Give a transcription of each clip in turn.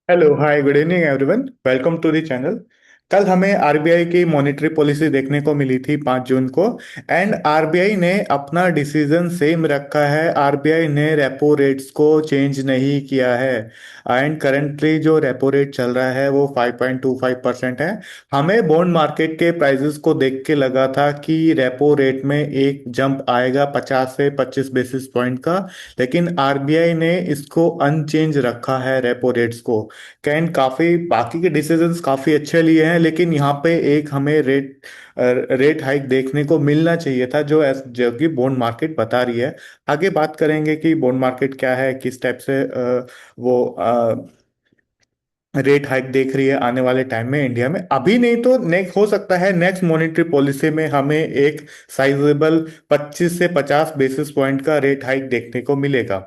Hello hi good evening everyone, welcome to the channel. कल हमें RBI की monetary policy देखने को मिली थी 5 जून को। एंड आरबीआई ने अपना डिसीजन सेम रखा है। आरबीआई ने रेपो रेट्स को चेंज नहीं किया है। एंड करंटली जो रेपो रेट चल रहा है वो 5.25% है। हमें बॉन्ड मार्केट के प्राइसेस को देख के लगा था कि रेपो रेट में एक जंप आएगा 50 से 25 बेसिस पॉइंट का। लेकिन आरबीआई ने इसको अनचेंज रखा है रेपो रेट्स को। कैन काफी बाकी के डिसीजंस काफी अच्छे लिए हैं, लेकिन यहाँ पे एक हमें रेट हाइक देखने को मिलना चाहिए था, जो कि बॉन्ड मार्केट बता रही है। आगे बात करेंगे कि बॉन्ड मार्केट क्या है, किस टाइप से वो रेट हाइक देख रही है आने वाले टाइम में इंडिया में। अभी नहीं तो नेक्स्ट हो सकता है, नेक्स्ट मॉनेटरी पॉलिसी में हमें एक साइजेबल 25 से 50 बेसिस पॉइंट का रेट हाइक देखने को मिलेगा।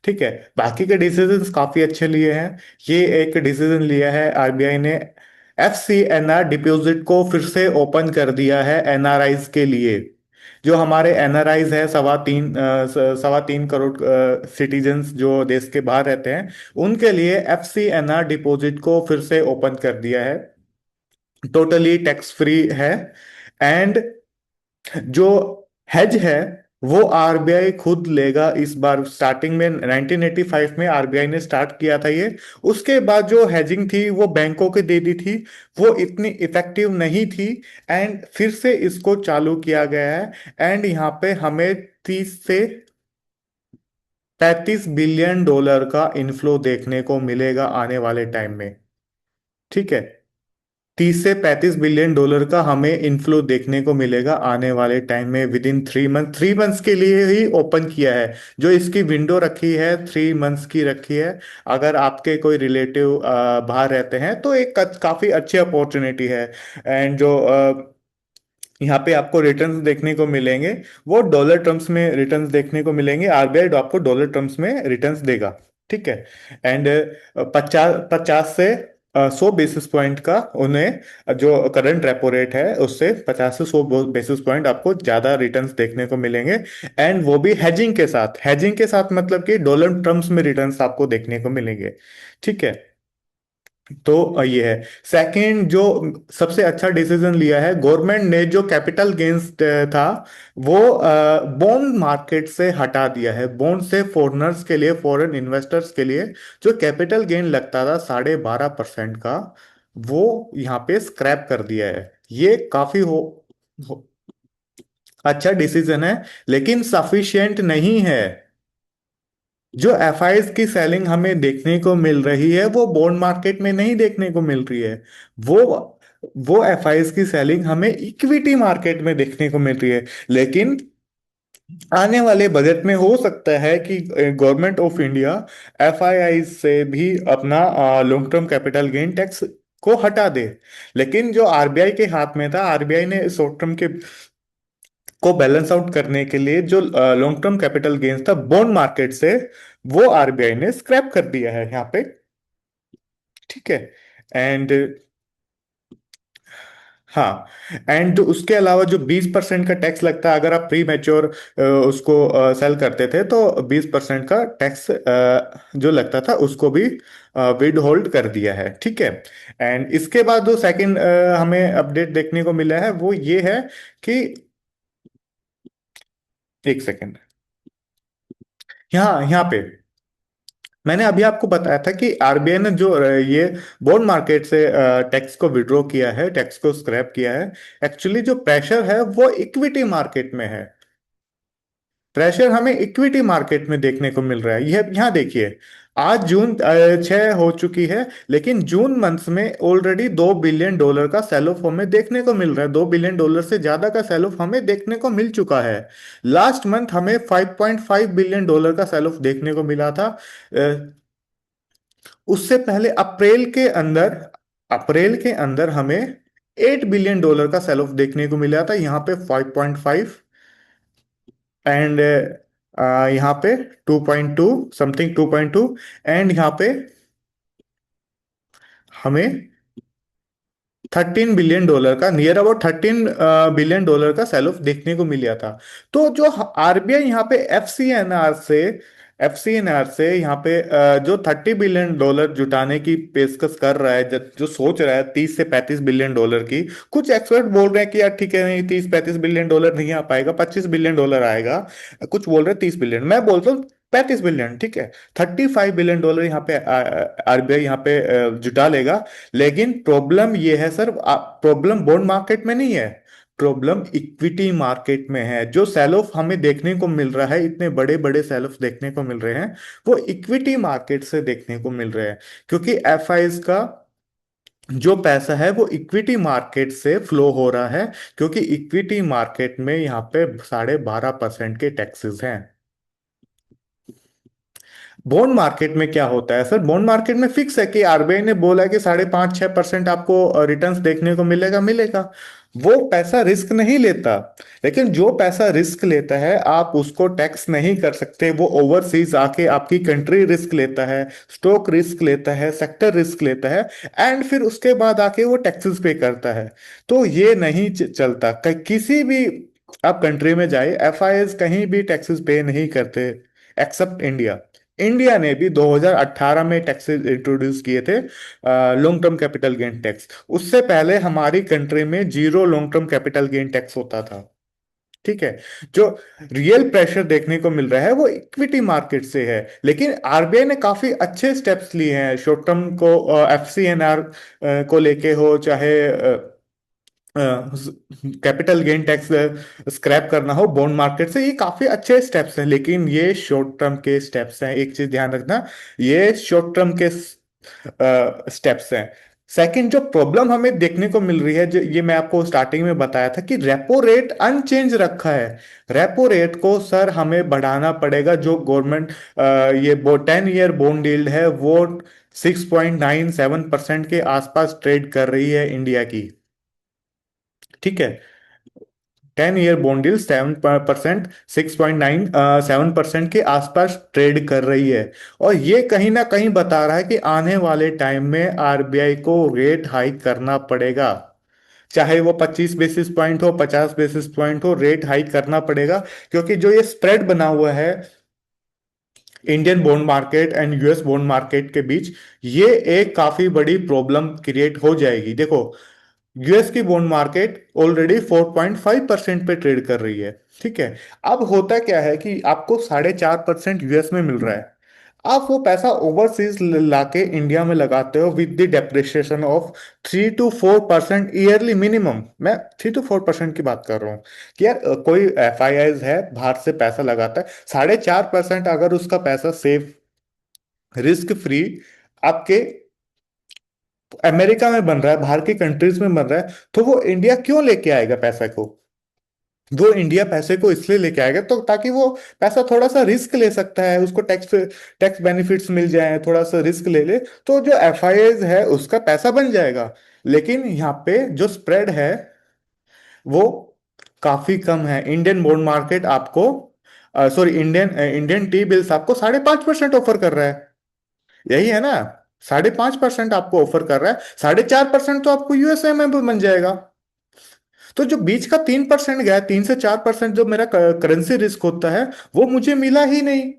ठीक है, बाकी के डिसीजंस काफी अच्छे लिए हैं। ये एक डिसीजन लिया है आरबीआई ने, एफसीएनआर डिपॉजिट को फिर से ओपन कर दिया है एनआरआईज के लिए। जो हमारे एनआरआईज है, सवा तीन करोड़ सिटीजन्स जो देश के बाहर रहते हैं, उनके लिए एफसीएनआर डिपॉजिट को फिर से ओपन कर दिया है। टोटली टैक्स फ्री है। एंड जो हेज है वो आरबीआई खुद लेगा इस बार। स्टार्टिंग में 1985 में आरबीआई ने स्टार्ट किया था ये। उसके बाद जो हेजिंग थी वो बैंकों के दे दी थी, वो इतनी इफेक्टिव नहीं थी। एंड फिर से इसको चालू किया गया है। एंड यहाँ पे हमें 30 से 35 बिलियन डॉलर का इनफ्लो देखने को मिलेगा आने वाले टाइम में। ठीक है, 30 से 35 बिलियन डॉलर का हमें इनफ्लो देखने को मिलेगा आने वाले टाइम में। विद इन 3 मंथ, 3 मंथ्स के लिए ही ओपन किया है। जो इसकी विंडो रखी है 3 मंथ्स की रखी है। अगर आपके कोई रिलेटिव बाहर रहते हैं तो एक काफी अच्छी अपॉर्चुनिटी है। एंड जो यहाँ पे आपको रिटर्न्स देखने को मिलेंगे, वो डॉलर टर्म्स में रिटर्न्स देखने को मिलेंगे। आरबीआई आपको डॉलर टर्म्स में रिटर्न्स देगा। ठीक है। एंड 50 से 100 बेसिस पॉइंट का उन्हें, जो करंट रेपो रेट है उससे 50 से 100 बेसिस पॉइंट आपको ज्यादा रिटर्न्स देखने को मिलेंगे। एंड वो भी हेजिंग के साथ। हेजिंग के साथ मतलब कि डॉलर टर्म्स में रिटर्न्स आपको देखने को मिलेंगे। ठीक है। तो ये है। सेकंड, जो सबसे अच्छा डिसीजन लिया है गवर्नमेंट ने, जो कैपिटल गेन्स था वो बॉन्ड मार्केट से हटा दिया है। बॉन्ड से फॉरेनर्स के लिए, फॉरेन इन्वेस्टर्स के लिए जो कैपिटल गेन लगता था 12.5% का, वो यहाँ पे स्क्रैप कर दिया है। ये काफी हो अच्छा डिसीजन है, लेकिन सफिशिएंट नहीं है। जो एफआईज की सेलिंग हमें देखने को मिल रही है वो बॉन्ड मार्केट में नहीं देखने को मिल रही है। वो वो एफआईज की सेलिंग हमें इक्विटी मार्केट में देखने को मिल रही है। लेकिन आने वाले बजट में हो सकता है कि गवर्नमेंट ऑफ इंडिया एफआईआई से भी अपना long term capital gain tax को हटा दे। लेकिन जो आरबीआई के हाथ में था, आरबीआई ने शॉर्ट टर्म के को बैलेंस आउट करने के लिए जो लॉन्ग टर्म कैपिटल गेन्स था बॉन्ड मार्केट से, वो आरबीआई ने स्क्रैप कर दिया है यहाँ पे। ठीक है। एंड हाँ, एंड जो उसके अलावा जो 20% का टैक्स लगता है अगर आप प्री मैच्योर उसको सेल करते थे, तो 20% का टैक्स जो लगता था उसको भी विद होल्ड कर दिया है। ठीक है। एंड इसके बाद जो सेकंड हमें अपडेट देखने को मिला है वो ये है कि, एक सेकंड, यहाँ यहाँ पे मैंने अभी आपको बताया था कि आरबीआई ने जो ये बॉन्ड मार्केट से टैक्स को विड्रॉ किया है, टैक्स को स्क्रैप किया है। एक्चुअली जो प्रेशर है वो इक्विटी मार्केट में है। प्रेशर हमें इक्विटी मार्केट में देखने को मिल रहा है। यह यहाँ देखिए, आज जून 6 हो चुकी है, लेकिन जून मंथ में ऑलरेडी 2 बिलियन डॉलर का सेल ऑफ हमें देखने को मिल रहा है। 2 बिलियन डॉलर से ज्यादा का सेल ऑफ हमें देखने को मिल चुका है। लास्ट मंथ हमें 5.5 बिलियन डॉलर का सेल ऑफ देखने को मिला था। उससे पहले अप्रैल के अंदर हमें 8 बिलियन डॉलर का सेल ऑफ देखने को मिला था। यहाँ पे 5.5। एंड यहाँ पे 2.2, समथिंग 2.2। एंड यहाँ पे हमें 13 बिलियन डॉलर का, नियर अबाउट 13 बिलियन डॉलर का सेल ऑफ देखने को मिला था। तो जो आरबीआई यहाँ पे एफसीएनआर से एफसीएनआर से यहाँ पे जो $30 बिलियन जुटाने की पेशकश कर रहा है, जो सोच रहा है 30 से 35 बिलियन डॉलर की। कुछ एक्सपर्ट बोल रहे हैं कि यार ठीक है, नहीं 30-35 बिलियन डॉलर नहीं आ पाएगा, $25 बिलियन आएगा। कुछ बोल रहे हैं 30 बिलियन, मैं बोलता हूँ 35 बिलियन, ठीक है। $35 बिलियन यहाँ पे आरबीआई यहाँ पे जुटा लेगा। लेकिन प्रॉब्लम ये है सर, प्रॉब्लम बॉन्ड मार्केट में नहीं है, प्रॉब्लम इक्विटी मार्केट में है। जो सेल ऑफ हमें देखने को मिल रहा है, इतने बड़े बड़े सेल ऑफ देखने को मिल रहे हैं, वो इक्विटी मार्केट से देखने को मिल रहे हैं। क्योंकि एफआईज का जो पैसा है वो इक्विटी मार्केट से फ्लो हो रहा है। क्योंकि इक्विटी मार्केट में यहाँ पे 12.5% के टैक्सेस हैं। बॉन्ड मार्केट में क्या होता है सर, बॉन्ड मार्केट में फिक्स है कि आरबीआई ने बोला है कि 5.5-6% आपको रिटर्न्स देखने को मिलेगा मिलेगा। वो पैसा रिस्क नहीं लेता। लेकिन जो पैसा रिस्क लेता है, आप उसको टैक्स नहीं कर सकते। वो ओवरसीज आके आपकी कंट्री रिस्क लेता है, स्टॉक रिस्क लेता है, सेक्टर रिस्क लेता है, एंड फिर उसके बाद आके वो टैक्सेस पे करता है। तो ये नहीं चलता किसी भी आप कंट्री में जाए, एफआईएस कहीं भी टैक्सेस पे नहीं करते, एक्सेप्ट इंडिया। इंडिया ने भी 2018 में टैक्सेस इंट्रोड्यूस किए थे, long term capital gain tax. उससे पहले हमारी कंट्री में zero long term capital gain tax होता था। ठीक है। जो रियल प्रेशर देखने को मिल रहा है वो इक्विटी मार्केट से है। लेकिन आरबीआई ने काफी अच्छे स्टेप्स लिए हैं शॉर्ट टर्म को, एफसीएनआर को लेके हो, चाहे कैपिटल गेन टैक्स स्क्रैप करना हो बॉन्ड मार्केट से, ये काफी अच्छे स्टेप्स हैं। लेकिन ये शॉर्ट टर्म के स्टेप्स हैं, एक चीज ध्यान रखना, ये शॉर्ट टर्म के स्टेप्स हैं। सेकंड, जो प्रॉब्लम हमें देखने को मिल रही है, जो ये मैं आपको स्टार्टिंग में बताया था कि रेपो रेट अनचेंज रखा है। रेपो रेट को सर हमें बढ़ाना पड़ेगा। जो गवर्नमेंट ये 10 ईयर बॉन्ड यील्ड है वो 6.97% के आसपास ट्रेड कर रही है इंडिया की। ठीक है। 10 ईयर बॉन्ड यील्ड 7%, 6.97% के आसपास ट्रेड कर रही है। और ये कहीं ना कहीं बता रहा है कि आने वाले टाइम में आरबीआई को रेट हाइक करना पड़ेगा। चाहे वो 25 बेसिस पॉइंट हो, 50 बेसिस पॉइंट हो, रेट हाइक करना पड़ेगा। क्योंकि जो ये स्प्रेड बना हुआ है Indian bond market and US bond market के बीच, ये एक काफी बड़ी प्रॉब्लम क्रिएट हो जाएगी। देखो, यूएस की बॉन्ड मार्केट ऑलरेडी 4.5% पे ट्रेड कर रही है। ठीक है। अब होता क्या है कि आपको 4.5% यूएस में मिल रहा है। आप वो पैसा ओवरसीज लाके इंडिया में लगाते हो with the depreciation of 3 to 4% yearly minimum. मैं 3 to 4% की बात कर रहा हूँ कि यार कोई एफआईआईज है बाहर से पैसा लगाता है, 4.5% अगर उसका पैसा सेफ, रिस्क फ्री आपके अमेरिका में बन रहा है, बाहर की कंट्रीज में बन रहा है, तो वो इंडिया क्यों लेके आएगा पैसा को? वो इंडिया पैसे को इसलिए लेके आएगा तो ताकि वो पैसा थोड़ा सा रिस्क ले सकता है, उसको टैक्स टैक्स बेनिफिट्स मिल जाए, थोड़ा सा रिस्क ले ले, तो जो एफआईआईज है उसका पैसा बन जाएगा। लेकिन यहाँ पे जो स्प्रेड है वो काफी कम है। इंडियन बॉन्ड मार्केट आपको, sorry, Indian Indian T bills आपको 5.5% ऑफर कर रहा है। यही है ना, 5.5% आपको ऑफर कर रहा है, 4.5% तो आपको यूएसए में भी बन जाएगा। तो जो बीच का 3% गया, 3 से 4% जो मेरा करेंसी रिस्क होता है, वो मुझे मिला ही नहीं।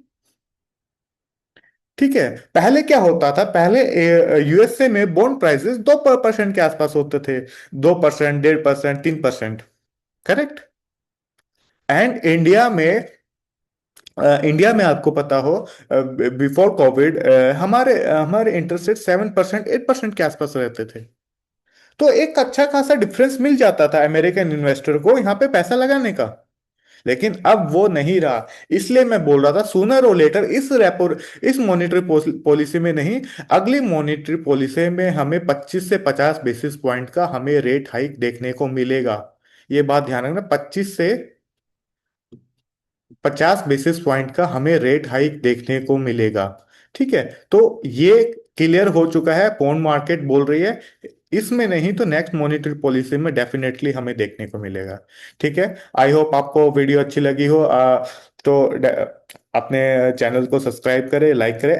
ठीक है। पहले क्या होता था, पहले यूएसए में बॉन्ड प्राइसेस 2% के आसपास होते थे, 2%, 1.5%, 3%। करेक्ट। एंड इंडिया में आपको पता हो, बिफोर कोविड हमारे हमारे इंटरेस्ट रेट 7%, 8% के आसपास रहते थे। तो एक अच्छा खासा डिफरेंस मिल जाता था अमेरिकन इन्वेस्टर को यहाँ पे पैसा लगाने का। लेकिन अब वो नहीं रहा। इसलिए मैं बोल रहा था सूनर और लेटर इस मॉनेटरी पॉलिसी में नहीं, अगली मॉनेटरी पॉलिसी में हमें 25 से 50 बेसिस पॉइंट का हमें रेट हाइक देखने को मिलेगा। ये बात ध्यान रखना, 25 से 50 बेसिस पॉइंट का हमें रेट हाइक देखने को मिलेगा। ठीक है। तो ये क्लियर हो चुका है, बॉन्ड मार्केट बोल रही है। इसमें नहीं तो नेक्स्ट मॉनेटरी पॉलिसी में डेफिनेटली हमें देखने को मिलेगा। ठीक है। आई होप आपको वीडियो अच्छी लगी हो, तो अपने चैनल को सब्सक्राइब करें, लाइक करें।